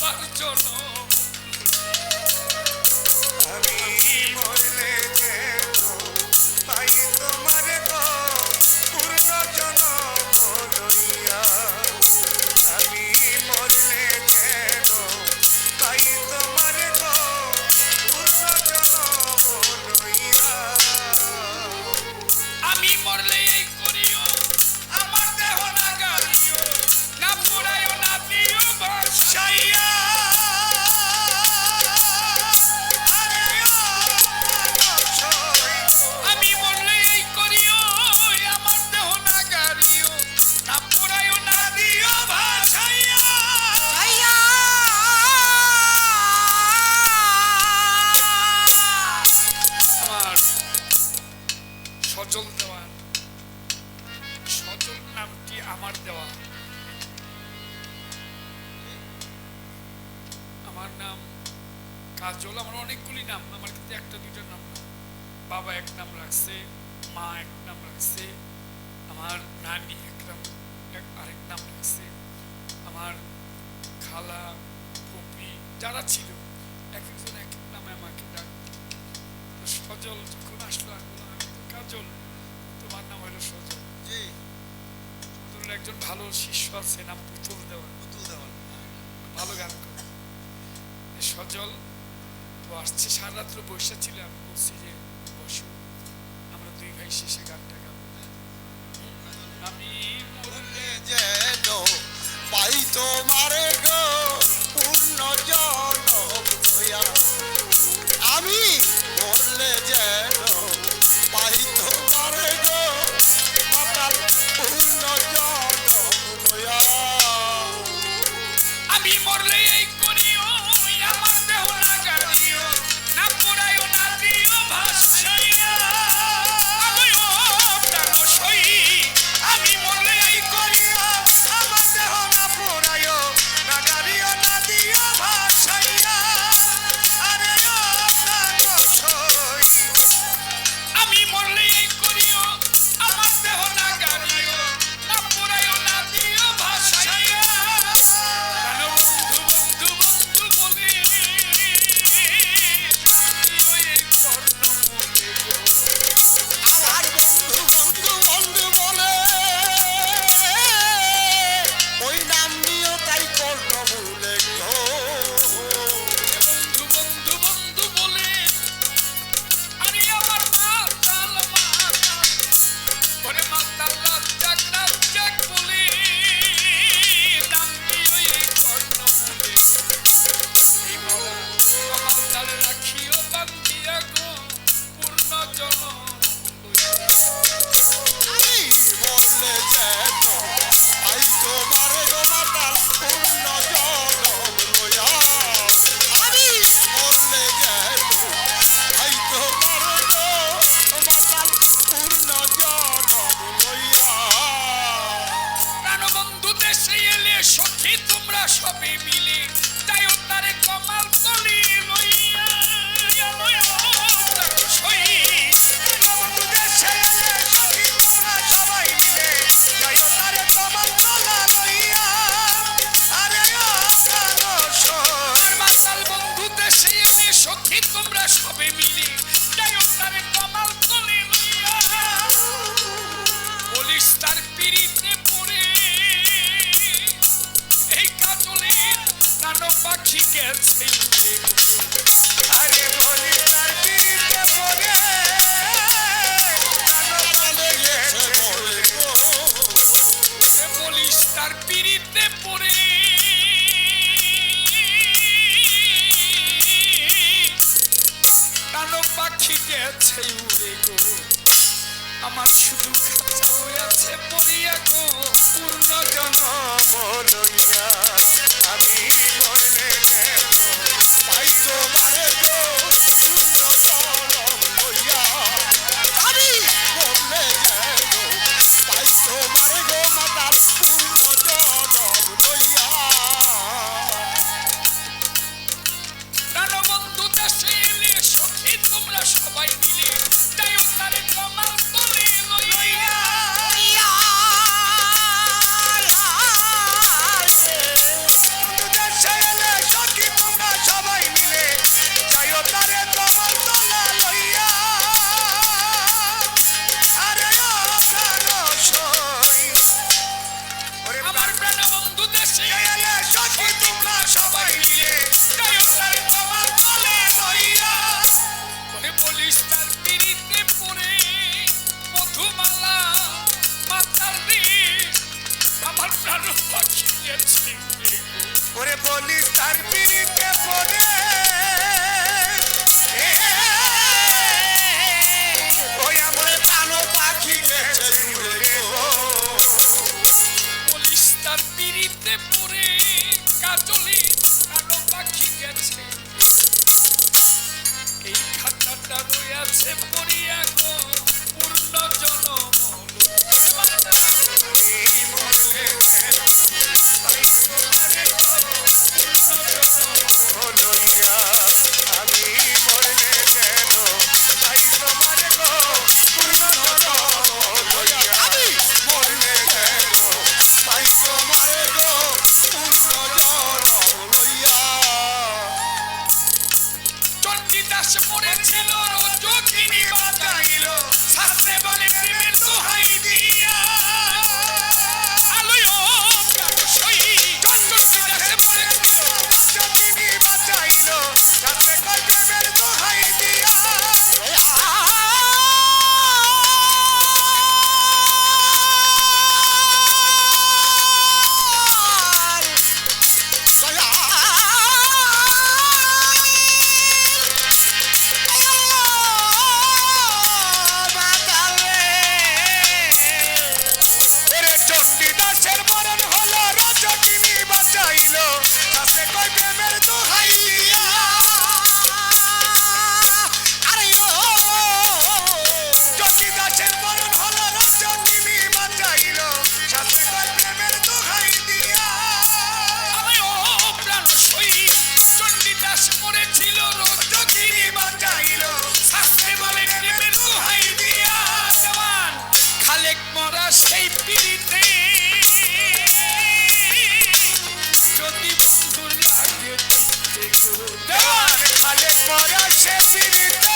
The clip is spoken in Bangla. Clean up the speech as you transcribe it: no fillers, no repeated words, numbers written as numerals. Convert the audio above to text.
আমার জন্য আমি মরলে যেন পাই তোমার গো পূর্ণ জনম লইয়া। আমি মরলে যেন পাই তোমার গো পূর্ণ জনম লইয়া। আমি মরলে এই করিও আমার দেহ না গাড়িও না পুরাইও না দিও ভাসাইয়া। আমি মরলে এই করিও আমার দেহ না গাড়িও না পুরাইও না দিও ভাসাইয়া। আমার সজল দেওয়া, সজল নামটি আমার দেওয়া। আমার নাম কাজল। আমার অনেকগুলি নাম, আমার কিন্তু একটা দুইটা নাম না। বাবা এক নাম রাখছে, মা এক নাম রাখছে, আমার নানি এক নাম আরেক নাম রাখছে, আমার খালা ফুপি যারা ছিল এক একজন এক এক নামে আমাকে ডাক। সজল যখন আসলো আমি তো কাজল, তোমার নাম হলো সজল। সজল একজন ভালো শিষ্য আছে, নাম পুতুল দেওয়ান। ভালো গান করে সজল। তো আসছে, সারা রাত্র বসে ছিল। আমি বলছি যে বসো, আমরা দুই ভাই শেষে গানটা গাবো। আমি মরলে যেন পাই তোমার গো পূর্ণ জনম লইয়া। আমি মরলে যেন পাই তোমার গো মাতাল পূর্ণ জনম লইয়া। আমি মরলে এই করিও আমার দেহ না গাড়িও না পুরাইও না দিও ভাসাইয়া। আমি মরলে এই করিও আমার দেহ না পোড়াইও না গাড়িও না দিও ভাসাইয়া। আরে ও প্রাণ সই। আমি মরলে এই করিও আমার দেহ না গাড়িও না পুরাইও না দিও ভাসাইয়া। বন্ধু বন্ধু বন্ধু বলে এই কর্ণমূলে গো। আমার বন্ধু বন্ধু বন্ধু বলে ওই নাম নিও তাই কর্ণ ভুলে গো। বন্ধু বন্ধু বন্ধু বলে আরে আমার মাতাল মাতাল ওরে মাতাল লাজ্জাক লাজ্জাক বলে নাম দিও এই কর্ণমূলে। এই মালা কমাল তালে রাখিও বান্ধিয়া গো পূর্ণ জনম আমি বললে যেন পাই তোমার গো মাতাল পূর্ণ জনম লইয়া। আমি বললে যেন পাই তোমার গো মাতাল পূর্ণ জনম লইয়া। প্রাণবন্ধু দেশে এলে সখী তোমরা সবে মিলে তাই তারে কমাল তলি লইয়া সই। বন্ধু দেশে এলে সখী তোমরা সবাই মিলে যাইও তারে কমল তলা লইয়া। আরে ও প্রাণ সই। মাতাল বন্ধু দেশে এলে সখী তোমরা সবে মিলে তাই তারে কমাল তলি লইয়া। বলিস তার পিড়িতে পড়ে এই কাজলের নানো পাখি গেছে উড়ে গো। আরে বলি তার পিড়িতে পড়ে কানো বলে গেছে বলে গো। বলিস তার পিড়িতে পড়ে কানো পাখি গেছে উড়ে গো। আমার শুধু খাঁচা রয়েছে পড়িয়া গো পূর্ণ জনম লইয়া। আমি মরলে যেন পাই তোমার গো পূর্ণ জনম লইয়া। আমি মরলে যেন পাই তোমার গো মাতাল পূর্ণ জনম লইয়া। প্রাণবন্ধু দেশে এলে সখী তোমরা সবাই মিলে তাই তারে কমাল তলে লইয়া। পাখি গেছে ওরে বলি তার পিড়িতে পড়ে ওই আমার প্রাণ পাখি গেছে উড়ে গো। বলিস তার পিড়িতে পড়ে কাজলি কালো পাখি গেছে এই খাতাটা রয়েছে পড়িয়া গো পূর্ণ জনম এই মরলে কেন তাই তোমারে গো লইয়া আমি মরলে কেন তাই তোমারে গো পূর্ণ জনম লইয়া মরলে কেন তাই তোমারে গো পূর্ণ জনম লইয়া। চণ্ডীদাস মরেছিল যোগিনী বাঁচাইল শাস্ত্রে বলে প্রেমের দোহাই দিয়া আলোয় প্রাণ সই চণ্ডীদাস মরেছিল তিনি বাঁচাইল যাতে কয় প্রেমের দোহাই দিয়া। ওরে চণ্ডীদাসের মরণ হলো রজকিনী বাঁচাইল যাতে কয় প্রেমের দোহাই দিয়া। চণ্ডীদাসের মরণ হলো রজকিনী বাঁচাইল যাতে কয় প্রেমের দোহাই দিয়া। আলোয় প্রাণ সই চণ্ডীদাস মরেছিল যোগিনী বাঁচাইল শাস্ত্রে বলে প্রেমের দোহাই দিয়া জওয়ান খালেক মরা সেই পিড়িতে যদি বন্ধুর লাগে দেখতে গো দেওয়ান খালেক মরা সে পিড়িতে